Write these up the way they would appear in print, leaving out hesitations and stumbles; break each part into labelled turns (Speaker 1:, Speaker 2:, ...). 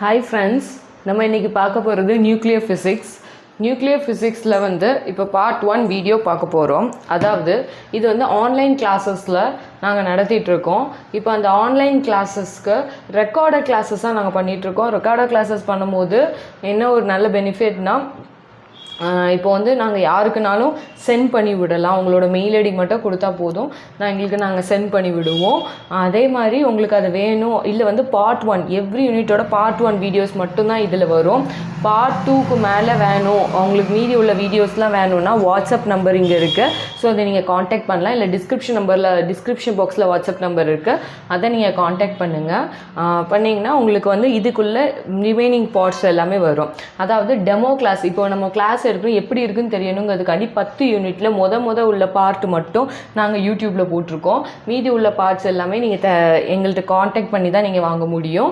Speaker 1: Hi friends, நம்ம இன்றைக்கி பார்க்க போகிறது நியூக்ளியர் ஃபிசிக்ஸ். நியூக்ளியர் ஃபிசிக்ஸில் இப்போ பார்ட் 1 வீடியோ பார்க்க போகிறோம். அதாவது இது ஆன்லைன் கிளாஸஸில் நாங்கள் நடத்திட்டுருக்கோம். இப்போ அந்த ஆன்லைன் கிளாஸஸ்க்கு ரெக்கார்டட் கிளாஸஸாக நாங்கள் பண்ணிகிட்ருக்கோம். ரெக்கார்டட் கிளாஸஸ் பண்ணும்போது என்ன ஒரு நல்ல பெனிஃபிட்னால், இப்போ நாங்கள் யாருக்குனாலும் சென்ட் பண்ணி விடலாம். உங்களோட மெயில் ஐடி மட்டும் கொடுத்தா போதும், நாங்கள் சென்ட் பண்ணி விடுவோம். அதே மாதிரி உங்களுக்கு அது வேணும் இல்லை பார்ட் 1 எவ்ரி யூனிட்டோட பார்ட் 1 வீடியோஸ் மட்டும்தான் இதில் வரும். பார்ட் 2க்கு மேலே வேணும், உங்களுக்கு மீதி உள்ள வீடியோஸ்லாம் வேணும்னா வாட்ஸ்அப் நம்பர் இங்கே இருக்குது. ஸோ அதை நீங்கள் காண்டாக்ட் பண்ணலாம். இல்லை டிஸ்கிரிப்ஷன் பாக்ஸில் வாட்ஸ்அப் நம்பர் இருக்குது, அதை நீங்கள் காண்டாக்ட் பண்ணுங்கள். பண்ணிங்கன்னா உங்களுக்கு இதுக்குள்ளே ரிமைனிங் பார்ட்ஸ் எல்லாமே வரும். அதாவது டெமோ கிளாஸ், இப்போ நம்ம கிளாஸ் எடுக்கணும் எப்படி இருக்குன்னு தெரியணுங்கிறதுக்காண்டி 10 யூனிட்டில் முத உள்ள பார்ட் மட்டும் நாங்கள் யூடியூப்பில் போட்டிருக்கோம். மீதி உள்ள பார்ட்ஸ் எல்லாமே நீங்கள் எங்கள்கிட்ட காண்டாக்ட் பண்ணி தான் நீங்கள் வாங்க முடியும்.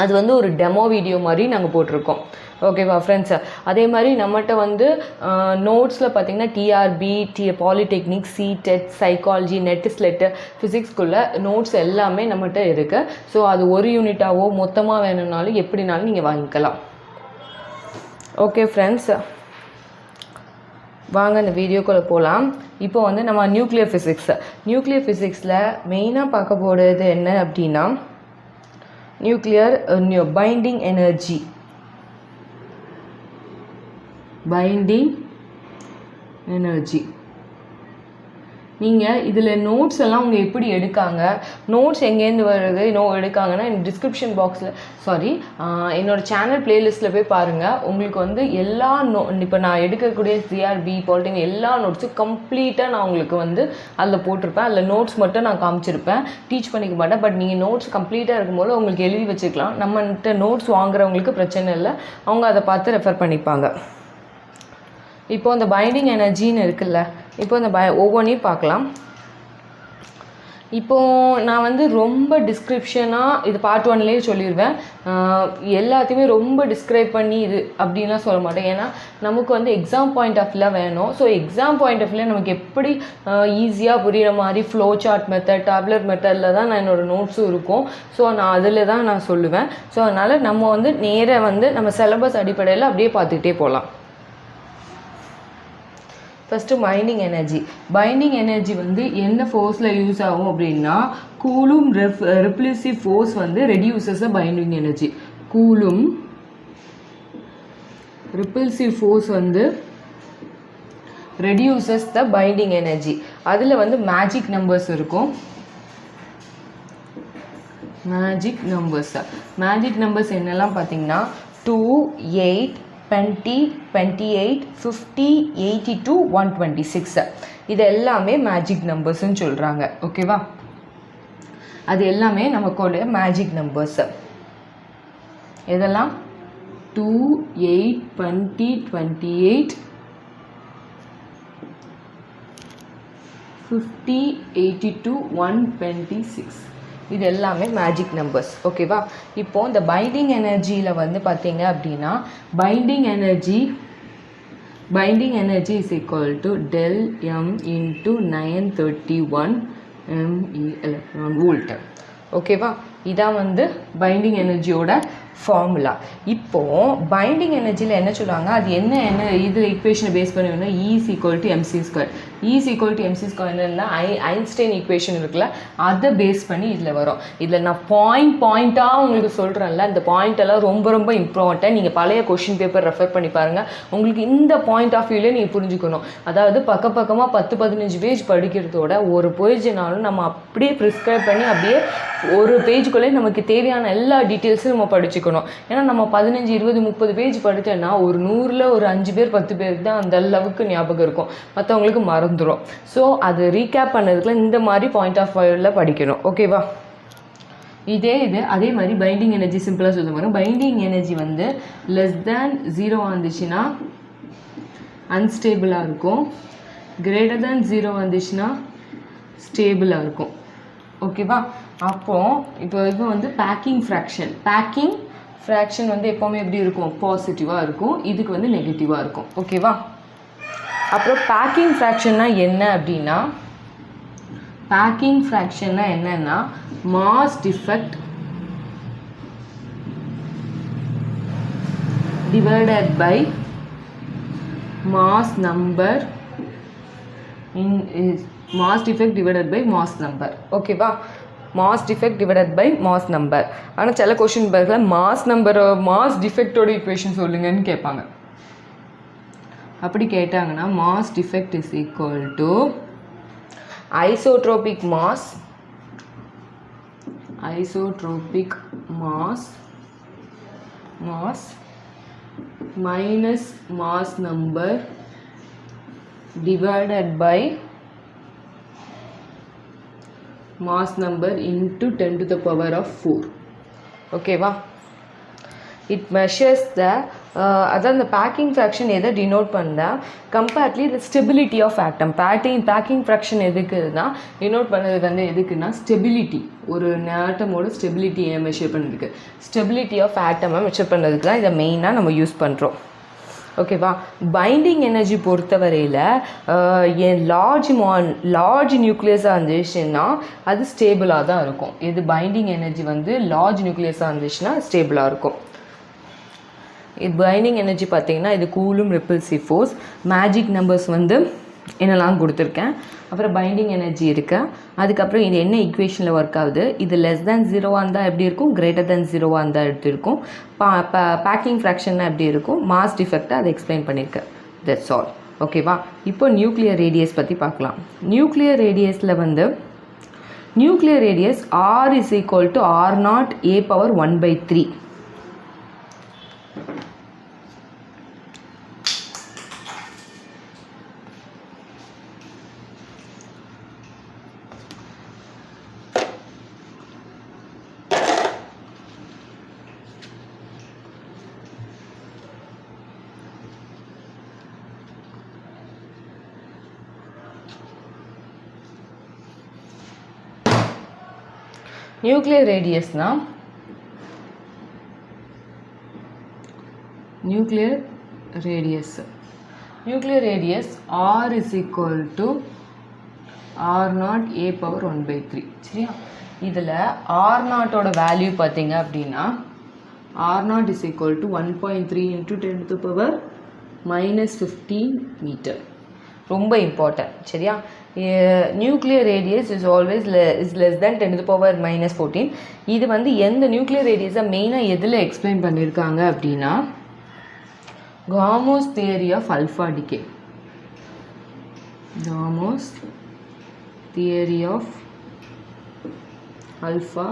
Speaker 1: அது ஒரு டெமோ வீடியோ மாதிரி நாங்கள் போட்டிருக்கோம். ஓகேவா ஃப்ரெண்ட்ஸ்? அதே மாதிரி நம்மகிட்ட நோட்ஸில் பார்த்திங்கன்னா T R B, polytechnic, CTET, psychology, NET SLET, ஃபிசிக்ஸ்குள்ளே நோட்ஸ் எல்லாமே நம்மகிட்ட இருக்குது. ஸோ அது ஒரு யூனிட்டாவோ மொத்தமாக வேணும்னாலும் எப்படினாலும் நீங்கள் வாங்கிக்கலாம். ஓகே ஃப்ரெண்ட்ஸ், வாங்க இந்த வீடியோக்குள்ளே போகலாம். இப்போ நம்ம நியூக்ளியர் ஃபிசிக்ஸில் மெயினாக பார்க்க போகிறது என்ன அப்படின்னா, நியூக்ளியர் பைண்டிங் எனர்ஜி. நீங்கள் இதில் நோட்ஸ் எல்லாம் அவங்க எப்படி எடுக்காங்க, நோட்ஸ் எங்கேருந்து வருது எடுக்காங்கன்னா டிஸ்கிரிப்ஷன் பாக்ஸில் என்னோடய சேனல் ப்ளேலிஸ்ட்டில் போய் பாருங்கள். உங்களுக்கு எல்லா இப்போ நான் எடுக்கக்கூடிய சிஆர்பி, பாலிடெக்னிக் எல்லா நோட்ஸும் கம்ப்ளீட்டாக நான் உங்களுக்கு அதில் போட்டிருப்பேன். அதில் நோட்ஸ் மட்டும் நான் காமிச்சிருப்பேன், டீச் பண்ணிக்க மாட்டேன். பட் நீங்கள் நோட்ஸ் கம்ப்ளீட்டாக இருக்கும்போது உங்களுக்கு எழுதி வச்சுக்கலாம். நம்மகிட்ட நோட்ஸ் வாங்குறவங்களுக்கு பிரச்சனை இல்லை, அவங்க அதை பார்த்து ரெஃபர் பண்ணிப்பாங்க. இப்போது இந்த பைண்டிங் எனர்ஜின்னு இருக்குல்ல, இப்போ இந்த ஒவ்வொன்றையும் பார்க்கலாம். இப்போது நான் ரொம்ப டிஸ்கிரிப்ஷனாக இது பார்ட் 1லேயே சொல்லிடுவேன். எல்லாத்தையுமே ரொம்ப டிஸ்கிரைப் பண்ணி இது அப்படின்லாம் சொல்ல மாட்டேன். ஏன்னா நமக்கு எக்ஸாம் பாயிண்ட் ஆஃப் வியூவில் வேணும். ஸோ எக்ஸாம் பாயிண்ட் ஆஃப் வியூவில் நமக்கு எப்படி ஈஸியாக புரிகிற மாதிரி ஃப்ளோ சார்ட் மெத்தட், டேப்லெட் மெத்தடில் தான் நான் என்னோடய நோட்ஸும் இருக்கும். ஸோ நான் அதில் தான் நான் சொல்லுவேன். ஸோ அதனால் நம்ம நேராக நம்ம சிலபஸ் அடிப்படையில் அப்படியே பார்த்துக்கிட்டே போகலாம். ஃபஸ்ட்டு பைண்டிங் எனர்ஜி என்ன ஃபோர்ஸில் யூஸ் ஆகும் அப்படின்னா, Coulomb repulsive force reduces binding energy. Coulomb repulsive force reduces the binding energy. அதில் மேஜிக் நம்பர்ஸ் இருக்கும். மேஜிக் நம்பர்ஸ் என்னெல்லாம் பார்த்தீங்கன்னா 2, 8, 20, 28, 50, 82, 126. இது எல்லாமே மேஜிக் நம்பர்ஸ்ன்னு சொல்கிறாங்க. ஓகேவா? அது எல்லாமே நமக்கோட மேஜிக் நம்பர்ஸ். இதெல்லாம் 2, 8, 20, 28, 50, 82, 126. இது எல்லாமே மேஜிக் நம்பர்ஸ். ஓகேவா? இப்போது இந்த பைண்டிங் எனர்ஜியில் பார்த்தீங்க அப்படின்னா, binding energy is equal to del m into 931 ME electron volt. ஓகேவா? இதான் பைண்டிங் எனர்ஜியோட ஃபார்முலா. இப்போது பைண்டிங் எனர்ஜியில் என்ன சொல்லுவாங்க, அது என்ன இதில் ஈக்குவேஷனை பேஸ் பண்ணி E is equal to mc². E is equal to mc² என்னன்னா ஐன்ஸ்டைன் ஈக்குவேஷன் இருக்குல்ல, அதை பேஸ் பண்ணி இதில் வரும். இதில் நான் பாயிண்ட்டாக உங்களுக்கு சொல்கிறேன்ல, இந்த பாயிண்டெல்லாம் ரொம்ப இம்பார்ட்டன்ட். நீங்கள் பழைய கொஷின் பேப்பர் ரெஃபர் பண்ணி பாருங்கள். உங்களுக்கு இந்த பாயிண்ட் ஆஃப் வியூவில் நீங்கள் புரிஞ்சுக்கணும். அதாவது பக்கமாக 10-15 பேஜ் படிக்கிறதோட ஒரு பேஜ்னாலும் நம்ம அப்படியே ப்ரிஸ்கிரைப் பண்ணி அப்படியே ஒரு பேஜுக்குள்ளே நமக்கு தேவையான எல்லா டீட்டெயில்ஸும் நம்ம படிச்சுக்கணும். ஏன்னா நம்ம 15, 20, 30 பேஜ் படித்தோன்னா ஒரு 100ல் ஒரு 5 பேர் 10 பேருக்கு தான் அந்த அளவுக்கு ஞாபகம் இருக்கும், மற்றவங்களுக்கு மறந்துடும். ஸோ அது ரீகேப் பண்ணதுக்குள்ள இந்த மாதிரி பாயிண்ட் ஆஃப் வியூவில் படிக்கணும். ஓகேவா? அதே மாதிரி பைண்டிங் எனர்ஜி சிம்பிளாக சொல்ல வரும். பைண்டிங் எனர்ஜி லெஸ் தேன் 0 வந்துச்சுன்னா அன்ஸ்டேபிளாக இருக்கும், கிரேட்டர் தேன் 0 வந்துச்சுன்னா ஸ்டேபிளாக இருக்கும். ஓகேவா? அப்போது இப்போ பேக்கிங் ஃப்ராக்ஷன் எப்போவுமே எப்படி இருக்கும், பாசிட்டிவாக இருக்கும். இதுக்கு நெகட்டிவாக இருக்கும். ஓகேவா? அப்புறம் பேக்கிங் ஃப்ராக்ஷன்னா என்ன அப்படின்னா, பேக்கிங் ஃப்ராக்ஷன்னா என்னென்னா mass defect divided by mass number mass defect divided by mass number. ஓகேவா, mass defect divided by mass number. ஆனால் சில கொஷின் பேக்கில் மாஸ் நம்பர் மாஸ் டிஃபெக்டோட ஈக்குவேஷன் சொல்லுங்கன்னு கேட்பாங்க. அப்படி கேட்டாங்கன்னா mass defect is equal to isotropic mass minus mass number divided by mass number into 10 to the power of 4. okay va, it measures the அதான் இந்த பேக்கிங் ஃப்ராக்ஷன் எதை denote பண்ணா comparedly the stability of atom. Packing fraction எதுக்குன்னா denote பண்ணது வந்து எதுக்குன்னா stability, ஒரு ஆட்டமோட ஸ்டெபிலிட்டியை மெஷர் பண்ணுறதுக்கு, ஸ்டெபிலிட்டி ஆஃப் ஆட்டமை மெஷர் பண்ணுறதுக்கு தான் இதை மெயினாக நம்ம யூஸ் பண்ணுறோம். ஓகேவா, பைண்டிங் எனர்ஜி பொறுத்தவரையில் லார்ஜ் நியூக்ளியஸாக இருந்துச்சுன்னா அது ஸ்டேபிளாக தான் இருக்கும். இது பைண்டிங் எனர்ஜி வந்து லார்ஜ் நியூக்ளியஸாக இருந்துச்சுன்னா ஸ்டேபிளாக இருக்கும். இது பைண்டிங் எனர்ஜி பார்த்தீங்கன்னா இது coulomb repulsive force. Magic numbers வந்து என்னெல்லாம் கொடுத்துருக்கேன். அப்புறம் பைண்டிங் எனர்ஜி இருக்கு. அதுக்கப்புறம் இது என்ன ஈக்குவேஷனில் ஒர்க் ஆகுது, இது லெஸ் தேன் 0 இருந்தால் எப்படி இருக்கும், கிரேட்டர் தேன் 0 இருந்தால் எப்படி இருக்கும், பேக்கிங் ஃப்ராக்ஷன்னா எப்படி இருக்கும், மாஸ் டிஃபெக்டை அதை எக்ஸ்பிளைன் பண்ணியிருக்கேன். That's all. ஓகேவா, இப்போ நியூக்ளியர் ரேடியஸ் பற்றி பார்க்கலாம். நியூக்ளியர் ரேடியஸில் வந்து nuclear radius R is equal to R0 a⁻1/3. Nuclear ரேடியஸ்னா nuclear radius R is equal to R0 a⁻1/3. சரியா, இதில் R0ஓட வேல்யூ பார்த்தீங்க அப்படின்னா R0 is equal to 1.3 × 10⁻⁻15 metre. ரொம்ப இம்பார்ட்டன்ட். சரியா, nuclear radius is always less than 10⁻⁻14. இது வந்து எந்த நியூக்ளியர் ரேடியஸை மெயினாக எதில் எக்ஸ்பிளைன் பண்ணியிருக்காங்க அப்படின்னா Gamow's theory of alpha decay. Gamow's theory of alpha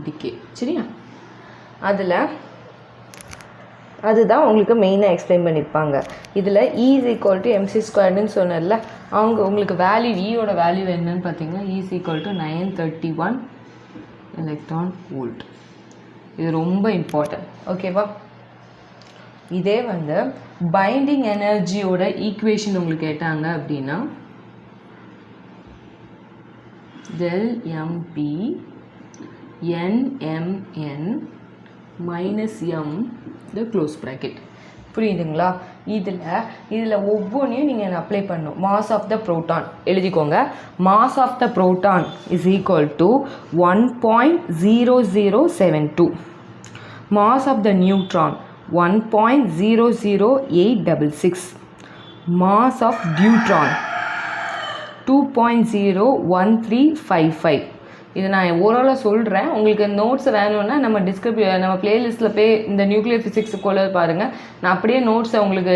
Speaker 1: decay. சரியா, அதுதான் உங்களுக்கு மெயினாக எக்ஸ்பிளைன் பண்ணியிருப்பாங்க. இதில் E is equal to mc² சொன்னல, அவங்க உங்களுக்கு வேல்யூ ஈயோட வேல்யூ என்னன்னு பார்த்தீங்கன்னா E is equal to 931 electron volt. இது ரொம்ப இம்பார்ட்டன்ட். ஓகேவா, இதே வந்து பைண்டிங் எனர்ஜியோட ஈக்குவேஷன் உங்களுக்கு கேட்டாங்க அப்படின்னா ∆mp nmn -m the close bracket. புரியுதுங்களா? இதில் ஒவ்வொன்றையும் நீங்கள் அப்ளை பண்ணணும். மாஸ் ஆஃப் த ப்ரோட்டான் எழுதிக்கோங்க. Mass of the proton is equal to 1.0072. Mass of the neutron 1.00866. Mass of deuteron 2.01355. இது நான் ஓரளவு சொல்கிறேன். உங்களுக்கு நோட்ஸ் வேணும்னா நம்ம நம்ம பிளேலிஸ்ட்டில் போய் இந்த நியூக்ளியர் ஃபிசிக்ஸுக்குள்ளே பாருங்கள். நான் அப்படியே நோட்ஸை உங்களுக்கு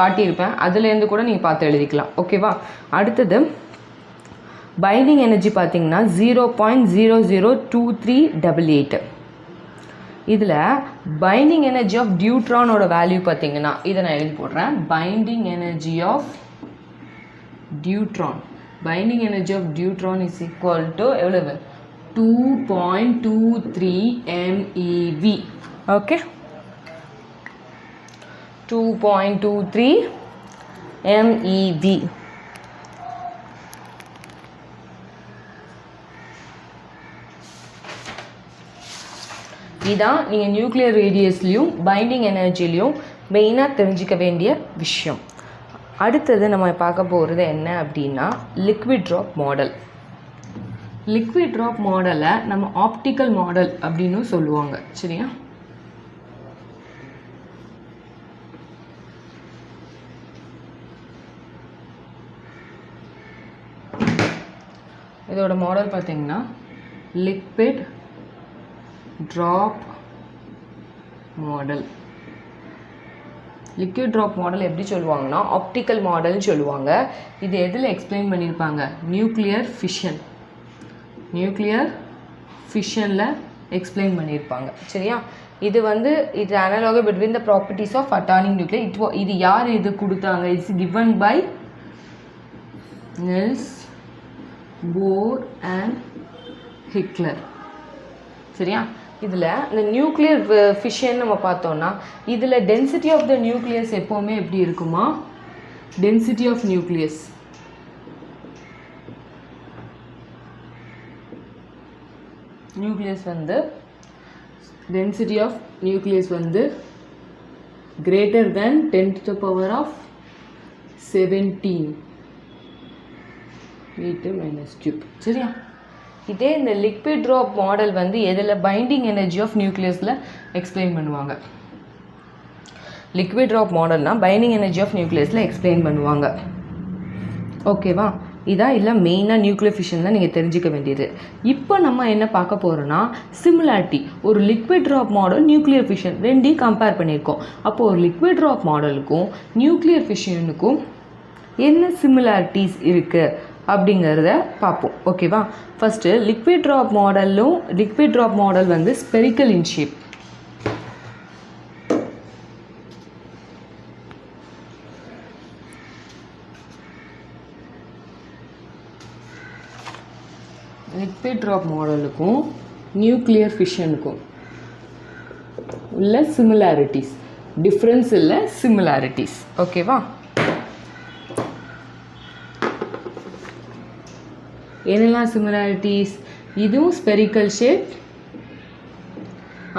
Speaker 1: காட்டியிருப்பேன். அதுலேருந்து கூட நீங்கள் பார்த்து எழுதிக்கலாம். ஓகேவா, அடுத்தது பைண்டிங் எனர்ஜி பார்த்தீங்கன்னா 0.002388. இதில் பைண்டிங் எனர்ஜி ஆஃப் டியூட்ரானோட வேல்யூ பார்த்தீங்கன்னா இதை நான் எழுதி போடுறேன். Binding energy of deuteron is equal to எவ்வளவு 2.23 MeV. Okay, 2.23 MeV. இதான் நீங்கள் நியூக்ளியர் ரேடியஸ்லையும் பைண்டிங் எனர்ஜிலையும் மெயினாக தெரிஞ்சிக்க வேண்டிய விஷயம். அடுத்தது நம்ம பார்க்க போகிறது என்ன அப்படின்னா liquid drop model. Liquid drop மாடலை நம்ம ஆப்டிக்கல் மாடல் அப்படின்னு சொல்லுவாங்க. சரியா, இதோட மாடல் பார்த்தீங்கன்னா liquid drop model. Liquid drop model எப்படி சொல்லுவாங்கன்னா ஆப்டிக்கல் மாடல்னு சொல்லுவாங்க. இது எதில் எக்ஸ்பிளைன் பண்ணியிருப்பாங்க? நியூக்ளியர் ஃபிஷனில் எக்ஸ்பிளைன் பண்ணியிருப்பாங்க. சரியா? இது வந்து இது அனலாக between the properties of atomic nuclear. இது யார் இது கொடுத்தாங்க? It's given by Niels Bohr and Hitler. சரியா? இதில் இந்த நியூக்ளியர் ஃபிஷன் நம்ம பார்த்தோம்னா இதில் டென்சிட்டி ஆஃப் த நியூக்ளியஸ் எப்போவுமே எப்படி இருக்குமா? டென்சிட்டி ஆஃப் நியூக்ளியஸ் வந்து density of nucleus வந்து greater than 10 to the power of 17 meter minus cube. சரியா? இதே இந்த liquid drop மாடல் வந்து எதில் பைண்டிங் எனர்ஜி ஆஃப் நியூக்ளியஸில் எக்ஸ்பிளைன் பண்ணுவாங்க. liquid drop மாடல்னா பைண்டிங் எனர்ஜி ஆஃப் நியூக்ளியஸில் எக்ஸ்பிளைன் பண்ணுவாங்க. ஓகேவா? இதான் இல்லை மெயினாக நியூக்ளியர் ஃபிஷன் தான் நீங்கள் தெரிஞ்சிக்க வேண்டியது. இப்போ நம்ம என்ன பார்க்க போகிறோன்னா சிமிலாரிட்டி. ஒரு liquid drop model, nuclear fission ரெண்டையும் கம்பேர் பண்ணியிருக்கோம். அப்போது ஒரு லிக்விட் ட்ராப் மாடலுக்கும் நியூக்ளியர் ஃபிஷனுக்கும் என்ன சிமிலாரிட்டிஸ் இருக்குது அப்படிங்கிறத பார்ப்போம். ஓகேவா? ஃபஸ்ட்டு லிக்விட் ட்ராப் மாடல் வந்து spherical in shape. Liquid drop மாடலுக்கும் நியூக்ளியர் ஃபிஷனுக்கும் உள்ள சிமிலாரிட்டிஸ், டிஃப்ரென்ஸ் இல்லை, சிமிலாரிட்டிஸ். ஓகேவா? என்னெல்லாம் சிமிலாரிட்டிஸ்? இதுவும் ஸ்பெரிக்கல் ஷேப்,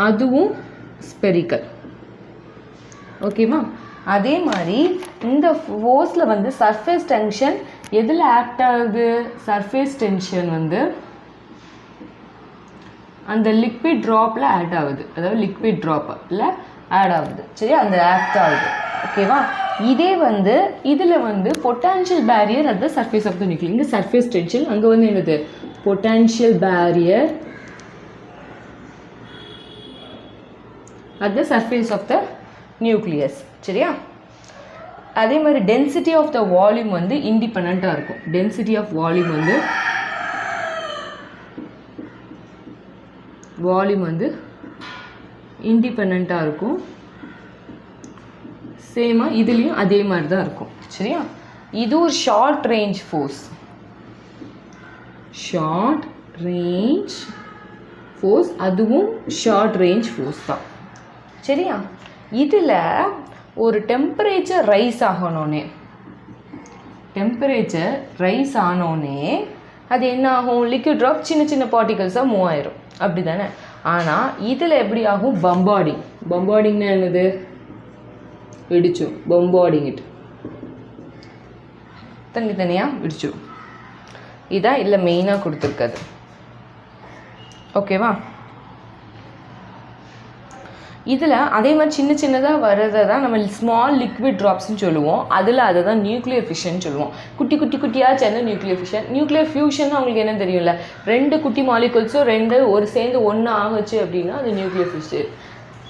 Speaker 1: அதுவும் ஸ்பெரிக்கல். ஓகேவா? அதே மாதிரி இந்த ஃபோர்ஸில் வந்து சர்ஃபேஸ் டென்ஷன் எதில் ஆக்ட் ஆகுது? சர்ஃபேஸ் டென்ஷன் வந்து அந்த லிக்விட் ட்ராப்பில் ஆட் ஆகுது. அதாவது லிக்விட் ட்ராப்பில் ஆட் ஆகுது. சரியா? அந்த ஆக்ட் ஆகுது. ஓகேவா? இதே வந்து இதில் வந்து potential barrier at the surface of the nucleus. இங்கே சர்ஃபேஸ் டென்ஷன், அங்கே வந்து என்னது? Potential barrier at the surface of the nucleus. சரியா? அதே மாதிரி டென்சிட்டி ஆஃப் த வால்யூம் வந்து இண்டிபெண்ட்டாக இருக்கும். டென்சிட்டி ஆஃப் வால்யூம் வந்து இண்டிபெண்ட்டாக இருக்கும். சேமாக இதுலேயும் அதே மாதிரி தான் இருக்கும். சரியா? இது ஒரு ஷார்ட் ரேஞ்ச் ஃபோர்ஸ், அதுவும் ஷார்ட் ரேஞ்ச் ஃபோர்ஸ் தான். சரியா? இதில் ஒரு டெம்பரேச்சர் ரைஸ் ஆனோடனே அது என்ன ஆகும்? லிக்விட் ட்ராப் சின்ன சின்ன பார்ட்டிகல்ஸாக மூவ் ஆயிரும். அப்படி தானே? ஆனால் இதில் எப்படி ஆகும்? பம்பார்டிங்னா என்னது? வெடிச்சோம். பம்பார்டிங் இட் தனித்தனியாக வெடிச்சோம். இதான் இல்லை மெயினாக கொடுத்துருக்காது. ஓகேவா? இதில் அதே மாதிரி சின்ன சின்னதாக வர்றதை தான் நம்ம ஸ்மால் லிக்விட் ட்ராப்ஸ்ன்னு சொல்லுவோம். அதை தான் நியூக்ளியர் ஃபிஷன் சொல்லுவோம். குட்டியாக சேர்ந்த நியூக்ளியர் ஃபிஷன். நியூக்ளியர் ஃபியூஷன் அவங்களுக்கு என்ன தெரியும்ல? ரெண்டு குட்டி மாலிகுல்ஸும் ஒரு சேர்ந்து ஒன்று ஆகுச்சு அப்படின்னா அது நியூக்ளியர் ஃபிஷன்.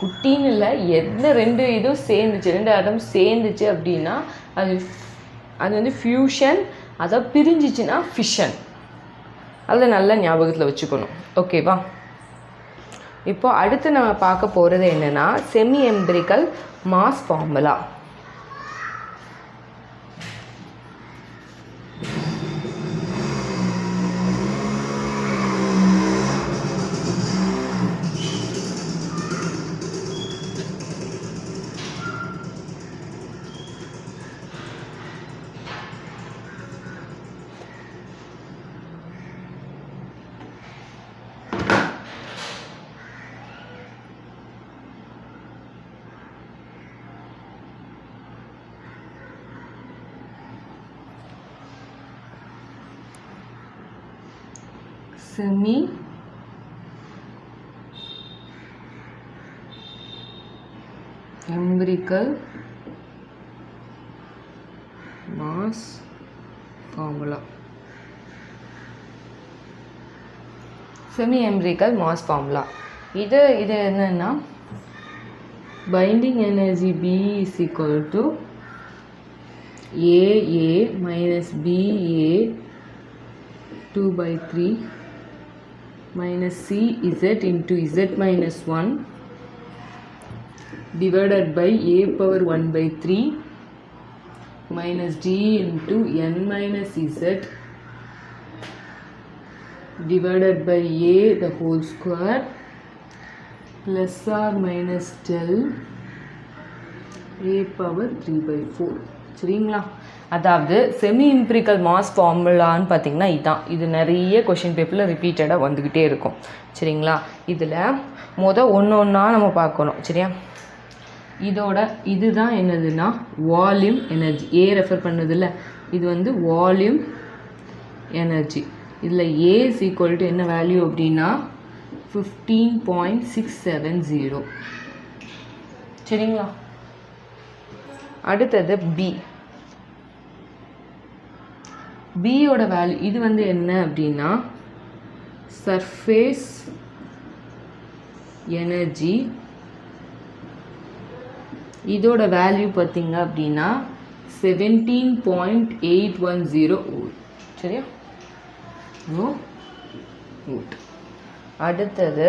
Speaker 1: குட்டின்னு இல்லை, என்ன ரெண்டு இதுவும் சேர்ந்துச்சு, ரெண்டு ஆட்டம் சேர்ந்துச்சு அப்படின்னா அது வந்து ஃபியூஷன். அதை பிரிஞ்சிச்சுன்னா ஃபிஷன். அதை நல்லா ஞாபகத்தில் வச்சுக்கணும். ஓகேவா? இப்போ அடுத்து நம்ம பார்க்க போகிறது என்னென்னா semi empirical mass formula. semi empirical mass formula. Semi empirical mass formula. இது என்னன்னா binding energy B is equal to AA minus BA 2/3 minus CZ into Z minus 1 divided by A power 1/3 minus D into N minus Z divided by A the whole square plus or minus del A power 3/4. சரிங்களா? அதாவது semi empirical mass ஃபார்முலான்னு பார்த்தீங்கன்னா இதுதான். இது நிறைய question பேப்பரில் ரிப்பீட்டடாக வந்துக்கிட்டே இருக்கும். சரிங்களா? இதில் ஒன்று ஒன்றா நம்ம பார்க்கணும். சரியா? இதுதான் என்னதுன்னா வால்யூம் எனர்ஜி. ஏ ரெஃபர் பண்ணதில்ல, இது வந்து வால்யூம் எனர்ஜி. இதில் ஏ இஸ் ஈக்குவல் டு என்ன வேல்யூ அப்படின்னா 15.670. சரிங்களா? அடுத்தது பியோட வேல்யூ. இது வந்து என்ன அப்படின்னா சர்ஃபேஸ் எனர்ஜி. இதோட வேல்யூ பார்த்தீங்க அப்படின்னா 17.810 வோல்ட். சரியா? வோல்ட். அடுத்தது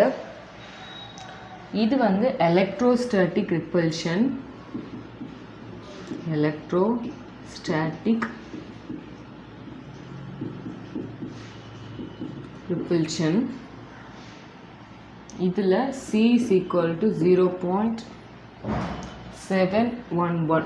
Speaker 1: இது வந்து எலக்ட்ரோஸ்டாட்டிக் ரிப்பல்ஷன். இதில் C is equal to 0.711.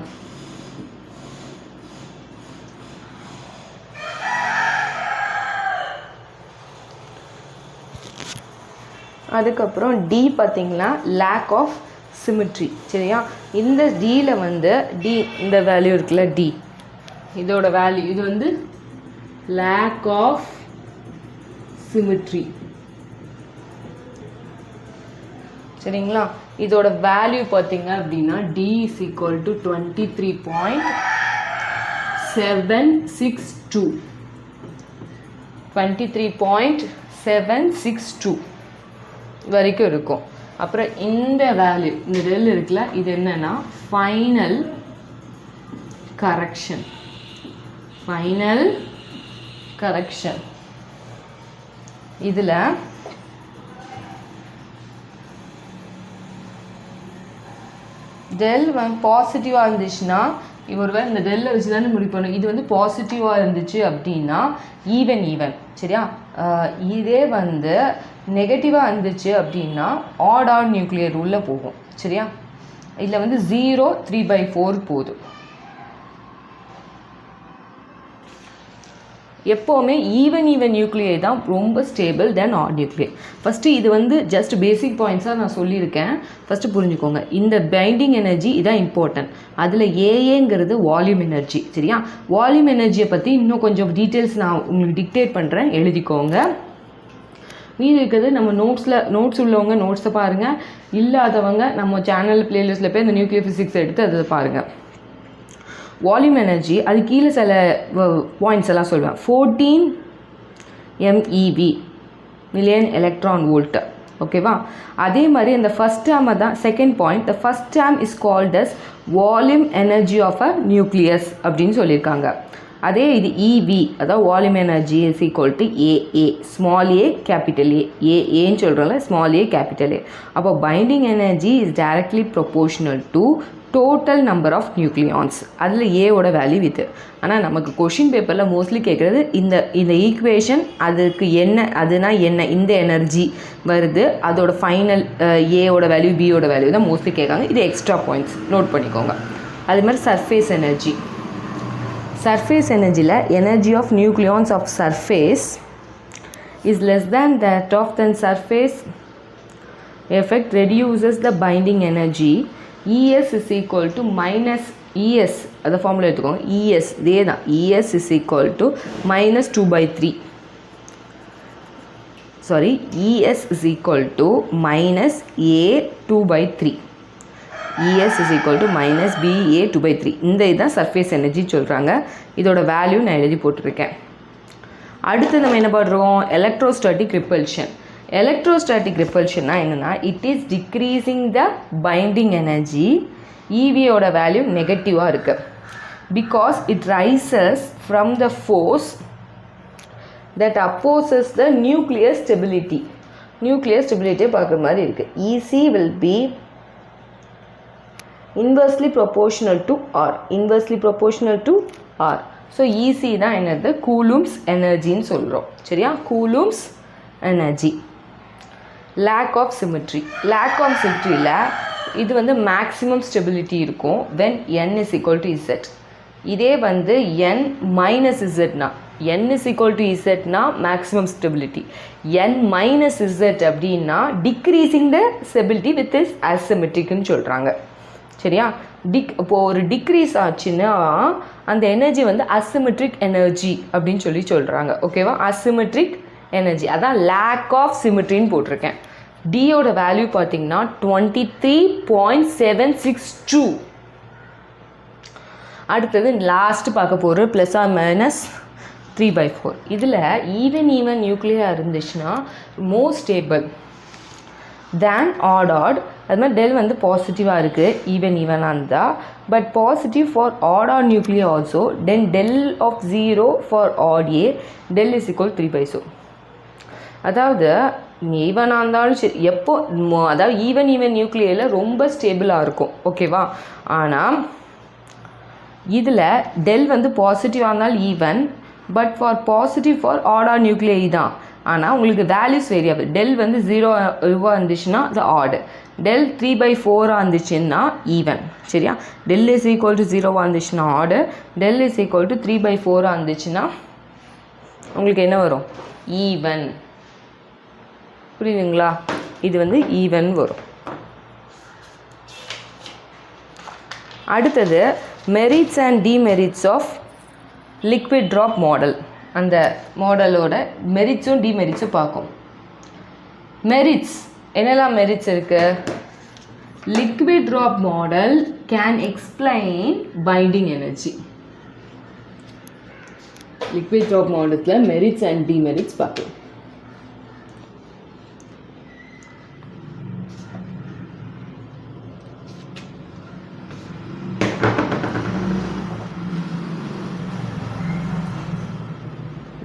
Speaker 1: அதுக்கப்புறம் D பார்த்தீங்கன்னா லேக் ஆஃப் சிமிட்ரி. சரியா? இந்த Dயில் வந்து இந்த வேல்யூ இருக்குல்ல D, இதோட வேல்யூ இது வந்து லேக் ஆஃப் சிமிட்ரி. சரிங்களா? இதோட வேல்யூ பார்த்தீங்க அப்படின்னா D is equal to 23.762. 23.762 வரைக்கும் இருக்கும். அப்புறம் இந்த வேல்யூ, இந்த டெல் இருக்குல்ல, இது என்னன்னா ஃபைனல் கரெக்ஷன். இதில் டெல் வந்து பாசிட்டிவாக இருந்துச்சுன்னா ஒருவேளை இந்த டெல்லை வச்சு தானே முடிப்பணும். இது வந்து பாசிட்டிவாக இருந்துச்சு அப்படின்னா ஈவன். சரியா? இதே வந்து நெகட்டிவாக இருந்துச்சு அப்படின்னா ஆட் நியூக்ளியர் ரூலில் போகும். சரியா? இதில் வந்து 0 3/4 போதும். எப்போவுமே ஈவன் நியூக்ளியை தான் ரொம்ப stable then odd nuclear. First இது வந்து ஜஸ்ட் பேசிக் பாயிண்ட்ஸாக நான் சொல்லியிருக்கேன். ஃபஸ்ட்டு புரிஞ்சுக்கோங்க. இந்த பைண்டிங் எனர்ஜி இதான் இம்பார்ட்டன்ட். அதில் ஏஏங்கிறது வால்யூம் எனர்ஜி. சரியா? வால்யூம் எனர்ஜியை பற்றி இன்னும் கொஞ்சம் டீட்டெயில்ஸ் நான் உங்களுக்கு டிக்டேட் பண்ணுறேன், எழுதிக்கோங்க. மீதி இருக்கிறது நம்ம நோட்ஸ் உள்ளவங்க நோட்ஸை பாருங்கள். இல்லாதவங்க நம்ம சேனல் பிளேலிஸ்ட்டில் போய் இந்த நியூக்ளியர் ஃபிசிக்ஸ் எடுத்து அதை பாருங்கள். வால்யூம் எனர்ஜி அது கீழே சில பாயிண்ட்ஸ் எல்லாம் சொல்லுவேன். 14 MeV மில்லியன் எலக்ட்ரான் வோல்ட். ஓகேவா? அதே மாதிரி இந்த ஃபஸ்ட் டேர்மை தான் second point. The first term is called as volume energy of a nucleus அப்படின்னு சொல்லியிருக்காங்க. அதே இது இவி, அதாவது volume energy is equal to AA, small A capital ஏன்னு சொல்கிறோம்ல, ஸ்மால் ஏ கேபிட்டல் ஏ. அப்போ binding energy is directly proportional to total number of nucleons. அதில் ஏவோட வேல்யூ இது. ஆனால் நமக்கு கொஷின் பேப்பரில் மோஸ்ட்லி கேட்குறது இந்த ஈக்குவேஷன் அதுக்கு அதுனா என்ன, இந்த எனர்ஜி வருது, அதோட ஃபைனல் ஏவோட வேல்யூ பியோட வேல்யூ தான் மோஸ்ட்லி கேட்காங்க. இது எக்ஸ்ட்ரா பாயிண்ட்ஸ் நோட் பண்ணிக்கோங்க. அதே மாதிரி சர்ஃபேஸ் எனர்ஜியில் energy of nucleons of surface is less than that of than surface effect reduces the binding energy. ES is equal to minus ES, அதை ஃபார்முலா எடுத்துக்கோங்க. ES இதே தான். ES is equal to minus 2/3. ES is equal to minus A 2/3. ES is equal to minus BA 2/3. இந்த இதுதான் surface energy சொல்கிறாங்க. இதோட value நான் எழுதி போட்டிருக்கேன். அடுத்து நம்ம என்ன பண்ணுறோம்? Electrostatic repulsion. எலக்ட்ரோஸ்டாட்டிக் ரிப்பல்ஷன்னா என்னென்னா it is decreasing the binding energy. ஈவியோட வேல்யூ நெகட்டிவாக இருக்குது. Because it rises from the force that opposes the nuclear stability. Nuclear stability பார்க்குற மாதிரி இருக்குது. EC will be inversely proportional to R. Inversely proportional to R. So EC தான் என்னது? Coulomb's energyன்னு சொல்கிறோம். சரியா? Coulomb's energy. Lack of symmetry. Lack of symmetryல இது வந்து maximum stability இருக்கும் when n is equal to z. இதே வந்து n minus zனா n is equal to z னா maximum stability. n minus z அப்படின்னா decreasing the stability with this asymmetric ன்னு சொல்கிறாங்க. சரியா? இப்போ ஒரு டிக்ரீஸ் ஆச்சுன்னா அந்த எனர்ஜி வந்து அசிமெட்ரிக் எனர்ஜி அப்படின்னு சொல்கிறாங்க. ஓகேவா? அசிமெட்ரிக் எனர்ஜி அதான் லேக் ஆஃப் சிமெட்ரின்னு போட்டிருக்கேன். டியோட வேல்யூ பார்த்தீங்கன்னா 23.762. அடுத்தது லாஸ்ட் பார்க்க போகிற ப்ளஸ் ஆர் மைனஸ் 3/4. இதில் ஈவன் நியூக்ளியர் இருந்துச்சுன்னா மோர் ஸ்டேபிள் தேன் ஆட். அது மாதிரி டெல் வந்து பாசிட்டிவாக இருக்குது ஈவனாக இருந்தால். But positive for odd nuclear also. Then del of 0 for odd A del is equal 3/4. அதாவது ஈவனாக இருந்தாலும் சரி எப்போ அதாவது ஈவன் நியூக்ளியரில் ரொம்ப ஸ்டேபிளாக இருக்கும். ஓகேவா? ஆனால் இதில் டெல் வந்து பாசிட்டிவாக இருந்தாலும் even. But for positive for odd நியூக்ளியை தான். ஆனால் உங்களுக்கு வேல்யூஸ் வேரி ஆகுது. டெல் வந்து 0 இருந்துச்சுன்னா அது ஆட். டெல் 3/4 இருந்துச்சுன்னா ஈவன். சரியா? டெல் இஸ் ஈக்குவல் டு 0 இருந்துச்சுன்னா ஆடு. டெல் இஸ் ஈக்குவல் டு 3/4 இருந்துச்சுன்னா உங்களுக்கு என்ன வரும்? ஈவன். புரியுதுங்களா? இது வந்து ஈவன் வரும். அடுத்தது merits and demerits of liquid drop model. அந்த மாடலோட மெரிட்ஸும் டிமெரிட்ஸும் பார்க்கும். மெரிட்ஸ் என்னெல்லாம் மெரிட்ஸ் இருக்குது? Liquid drop model can explain binding energy. Liquid drop மாடலில் மெரிட்ஸ் அண்ட் டிமெரிட்ஸ் பார்க்கலாம்.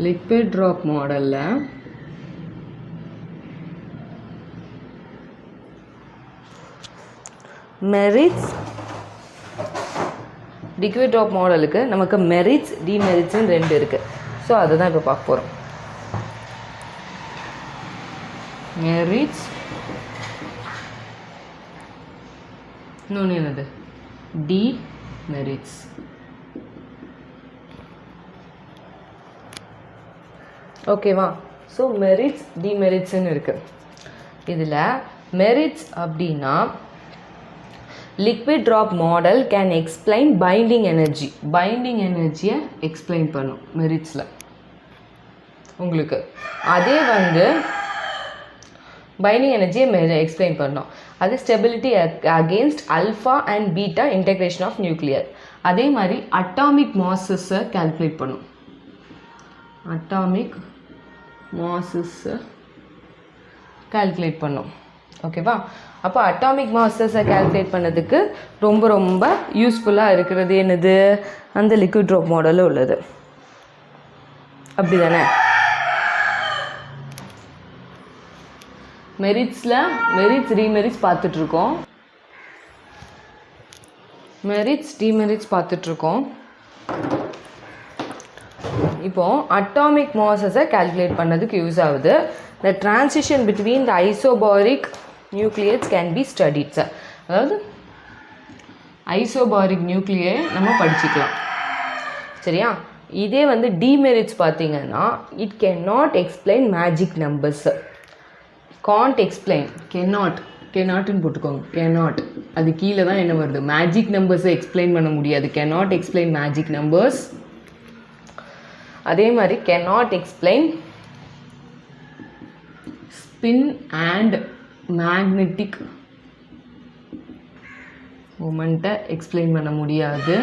Speaker 1: லிக்விட் ட்ராப் மாடலில் மெரிட்ஸ் லிக்விட் ட்ராப் மாடலுக்கு நமக்கு மெரிட்ஸ் டிமெரிட்ஸ்னு 2 இருக்குது. ஸோ அதை தான் இப்போ பார்க்க போகிறோம். மெரிட்ஸ் இன்னொன்று என்னது? டிமெரிட்ஸ். ஓகேவா? ஸோ மெரிட்ஸ் டிமெரிட்ஸ்ன்னு இருக்குது. இதில் மெரிட்ஸ் அப்படின்னா liquid drop model can explain binding energy. Binding எனர்ஜியை எக்ஸ்பிளைன் பண்ணும் மெரிட்ஸில் உங்களுக்கு. அதே வந்து பைண்டிங் எனர்ஜியை எக்ஸ்பிளைன் பண்ணோம். அது stability against alpha and beta integration of nuclear. அதே மாதிரி அட்டாமிக் மாஸஸை கால்குலேட் பண்ணும். அட்டாமிக் மாஸஸை கால்குலேட் பண்ணும். ஓகேவா? அப்போ அட்டாமிக் மாஸஸை கால்குலேட் பண்ணதுக்கு ரொம்ப ரொம்ப யூஸ்ஃபுல்லாக இருக்கிறது என்னது? அந்த லிக்விட் ட்ராப் மாடலில் உள்ளது. அப்படி தானே? மெரிட்ஸில் மெரிட்ஸ் டிமெரிட்ஸ் பார்த்துட்ருக்கோம். மெரிட்ஸ் டிமெரிட்ஸ் பார்த்துட்ருக்கோம். இப்போது அட்டாமிக் மாஸஸை கால்குலேட் பண்ணதுக்கு யூஸ் ஆகுது. The transition between the isobaric nucleids can be studied. அதாவது ஐசோபாரிக் நியூக்ளியை நம்ம படிச்சுக்கலாம். சரியா? இதே வந்து டிமெரிட்ஸ் பார்த்தீங்கன்னா it can not explain magic numbers. Can't explain கேனாட்னு போட்டுக்கோங்க. கேனாட் அது கீழே தான் என்ன வருது? மேஜிக் நம்பர்ஸை எக்ஸ்பிளைன் பண்ண முடியாது. Cannot explain magic numbers. அதே மாதிரி cannot explain spin and magnetic மூமெண்ட்டை எக்ஸ்பிளைன் பண்ண முடியாது.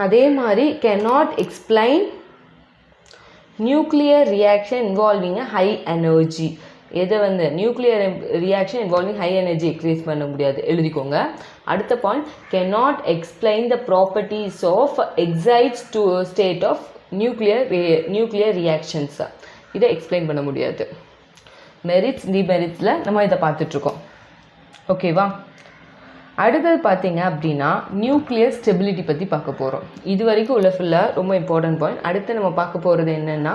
Speaker 1: அதே மாதிரி cannot explain nuclear reaction involving high energy. எதை வந்து nuclear reaction involving high energy express பண்ண முடியாது, எழுதிக்கோங்க. அடுத்த point, cannot explain the properties of excited state of nuclear reactions. இதை எக்ஸ்பிளைன் பண்ண முடியாது. மெரிட்ஸ் டிமெரிட்ஸில் நம்ம இதை பார்த்துட்ருக்கோம். ஓகேவா? அடுத்தது பார்த்தீங்க அப்படின்னா நியூக்ளியர் ஸ்டெபிலிட்டி பற்றி பார்க்க போகிறோம். இது வரைக்கும் உள்ள ஃபுல்லாக ரொம்ப இம்பார்ட்டன்ட் பாயிண்ட். அடுத்து நம்ம பார்க்க போகிறது என்னென்னா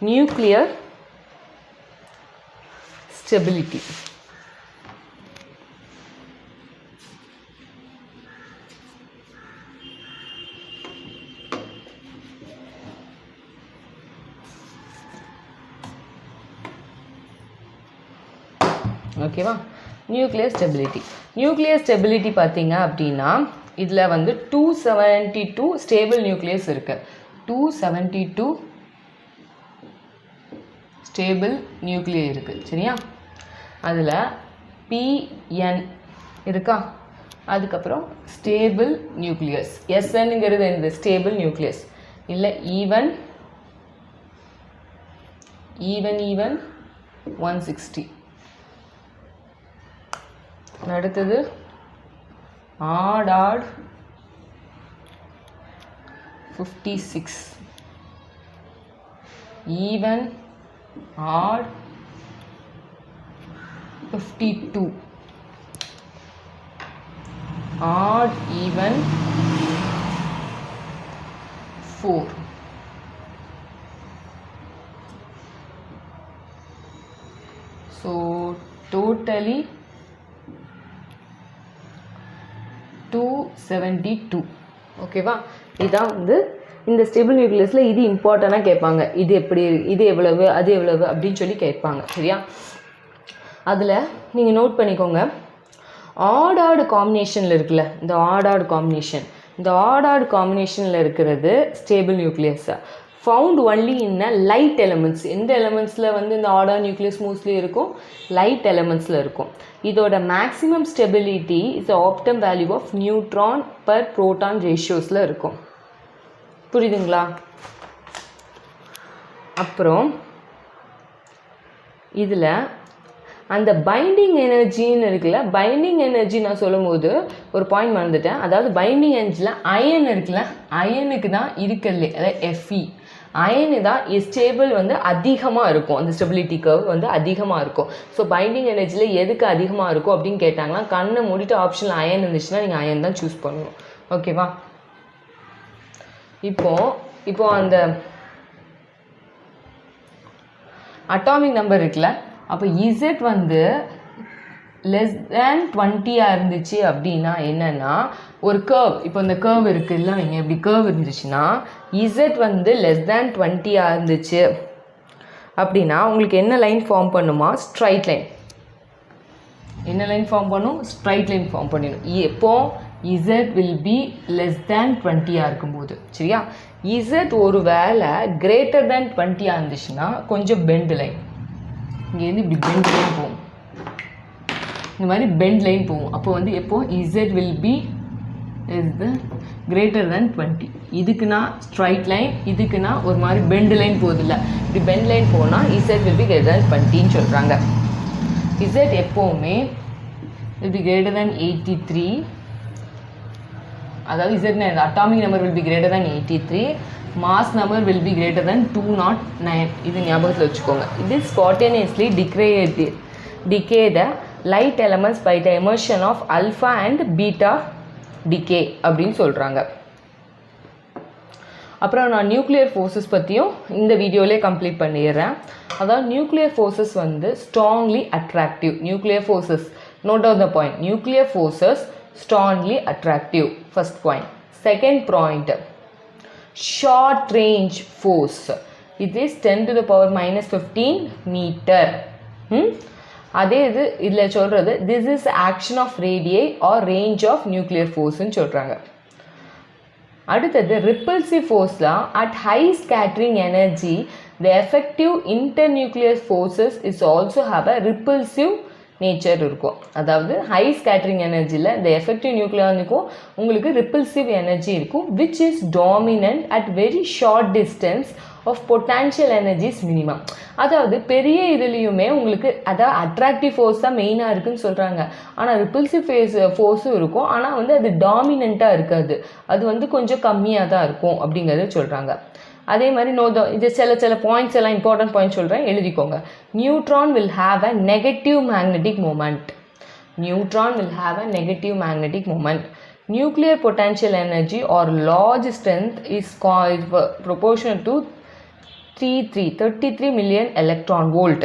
Speaker 1: நியூக்ளியர் ஸ்டெபிலிட்டி. ஓகேவா? நியூக்ளியர் ஸ்டெபிலிட்டி பார்த்தீங்க அப்படின்னா இதில் வந்து 272 ஸ்டேபிள் நியூக்ளியஸ் இருக்குது. 272 ஸ்டேபிள் நியூக்ளியர் இருக்குது. சரியா? அதில் PN இருக்கா, அதுக்கப்புறம் ஸ்டேபிள் நியூக்ளியஸ். SNங்கிறது இந்த ஸ்டேபிள் நியூக்ளியஸ் இல்லை. ஈவன் 160. அடுத்தது odd 56, even odd 52, odd even 4. So totally 272. ஓகேவா? இதான் வந்து இந்த ஸ்டேபிள் நியூக்ளியஸில் இது இம்பார்ட்டண்ட்டாக கேட்பாங்க. இது எப்படி, இது எவ்வளவு, அது எவ்வளவு அப்படின்னு சொல்லி கேட்பாங்க. சரியா? அதில் நீங்கள் நோட் பண்ணிக்கோங்க, ஆட் காம்பினேஷனில் இருக்குல்ல, இந்த ஆட் காம்பினேஷனில் இருக்கிறது stable nucleus. Found only in light elements. எந்த எலமெண்ட்ஸில் வந்து இந்த ஆட் நியூக்ளியஸ் மோஸ்ட்லி இருக்கும்? லைட் எலமெண்ட்ஸில் இருக்கும். இதோட maximum stability is optimum value of neutron per proton ரேஷியோஸில் இருக்கும். புரியுதுங்களா? அப்புறம் இதில் அந்த பைண்டிங் எனர்ஜின்னு இருக்குல்ல, பைண்டிங் எனர்ஜி நான் சொல்லும் போது ஒரு பாயிண்ட் மறந்துட்டேன். அதாவது பைண்டிங் எனர்ஜியில் அயன் இருக்குல்ல, அயனுக்கு தான் இருக்குல்ல, அதாவது Fe அயனு தான் ஸ்டேபிள் வந்து அதிகமாக இருக்கும். அந்த ஸ்டெபிலிட்டி கர்வ் வந்து அதிகமாக இருக்கும். ஸோ பைண்டிங் எனர்ஜியில் எதுக்கு அதிகமாக இருக்கும் அப்படின்னு கேட்டாங்கன்னா, கண்ணை மூடிட்டு ஆப்ஷனில் அயன் இருந்துச்சுன்னா நீங்கள் அயன் தான் சூஸ் பண்ணணும். ஓகேவா? இப்போ அந்த அட்டாமிக் நம்பர் இருக்குல்ல, அப்போ Z வந்து லெஸ் தேன் 20 இருந்துச்சு அப்படின்னா என்னென்னா, ஒரு கர்வ், இப்போ இந்த கர்வ் இருக்குது இல்லை, நீங்கள் இப்படி கர்வ் இருந்துச்சுன்னா Z வந்து லெஸ் தேன் 20 இருந்துச்சு அப்படின்னா உங்களுக்கு என்ன லைன் ஃபார்ம் பண்ணுமா? Straight line. என்ன லைன் ஃபார்ம் பண்ணும்? ஸ்ட்ரைட் லைன் ஃபார்ம் பண்ணிடும். எப்போ Z will be less than 20 இருக்கும்போது. சரியா? Z ஒரு வேளை கிரேட்டர் தேன் 20 இருந்துச்சுன்னா கொஞ்சம் பெண்ட் லைன், இங்கேருந்து இப்படி பெண்ட் லைன் போகும், இந்த மாதிரி பெண்ட் லைன் போகும். அப்போ வந்து எப்போ Z will be is the greater than 20. இதுக்குன்னா ஸ்ட்ரைட் லைன், இதுக்குன்னா ஒரு மாதிரி பெண்ட் லைன் போகுதில்ல, இப்படி பெண்ட் லைன் போனால் Z will be greater than 20ன்னு சொல்கிறாங்க. Z எப்போவுமே will be greater than 83. அதாவது Z atomic number will be greater than 83, mass number will be greater than 209. இது ஞாபகத்தில் வச்சுக்கோங்க. இது spontaneously decay the light elements by the immersion of alpha and beta decay அப்படின்னு சொல்கிறாங்க. அப்புறம் நான் நியூக்ளியர் ஃபோர்ஸஸ் பற்றியும் இந்த வீடியோவிலே கம்ப்ளீட் பண்ணிடுறேன். அதாவது நியூக்ளியர் ஃபோர்ஸஸ் வந்து strongly attractive. Nuclear forces, note down the point, nuclear forces strongly attractive. First point. Second point, short range force. It is 10 to the power minus 15 meter. அதே இது இதில் சொல்கிறது, this is action of radii or range of nuclear force ன்னு சொல்கிறாங்க. அடுத்தது repulsive forceலாம் at high scattering energy the effective internuclear forces is also have a repulsive nature இருக்கும். அதாவது high scattering எனர்ஜியில் இந்த எஃபெக்டிவ் நியூக்ளியருக்கும் உங்களுக்கு ரிப்பல்சிவ் எனர்ஜி இருக்கும், which is dominant at very short distance of potential energies minimum. அதாவது பெரிய இதுலேயுமே உங்களுக்கு அதாவது அட்ராக்டிவ் ஃபோர்ஸ் தான் மெயினாக இருக்குதுன்னு சொல்கிறாங்க. ஆனால் ரிப்பல்சிவ் ஃபோர்ஸும் இருக்கும், ஆனால் வந்து அது டாமினண்ட்டாக இருக்காது, அது வந்து கொஞ்சம் கம்மியாக தான் இருக்கும் அப்படிங்கிறத சொல்கிறாங்க. அதே மாதிரி இது சில பாயிண்ட்ஸ் எல்லாம் இம்பார்ட்டன்ட் பாயிண்ட்ஸ் சொல்கிறேன், எழுதிக்கோங்க. Neutron will have a negative magnetic moment. Neutron will have a negative magnetic moment. Nuclear potential energy or large strength is proportional to 33 million electron volt.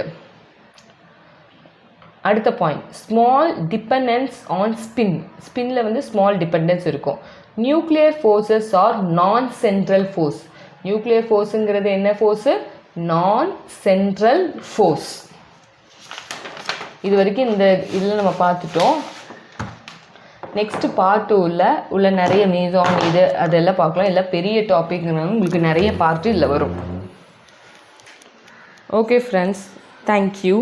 Speaker 1: அடுத்த பாயிண்ட், ஸ்மால் டிபெண்டன்ஸ் ஆன் ஸ்பின்ல வந்து small dependence இருக்கும். Nuclear forces are நான் central force. Nuclear ஃபோர்ஸுங்கிறது என்ன force? நான் central force. இது வரைக்கும் இந்த இதில் நம்ம பார்த்துட்டோம். நெக்ஸ்ட் பார்ட் 2ல் உள்ள நிறைய மேசான் இது அதெல்லாம் பார்க்கலாம். எல்லாம் பெரிய டாபிக்னாலும் உங்களுக்கு நிறைய பார்ட்டு இதில் வரும். Okay friends, thank you.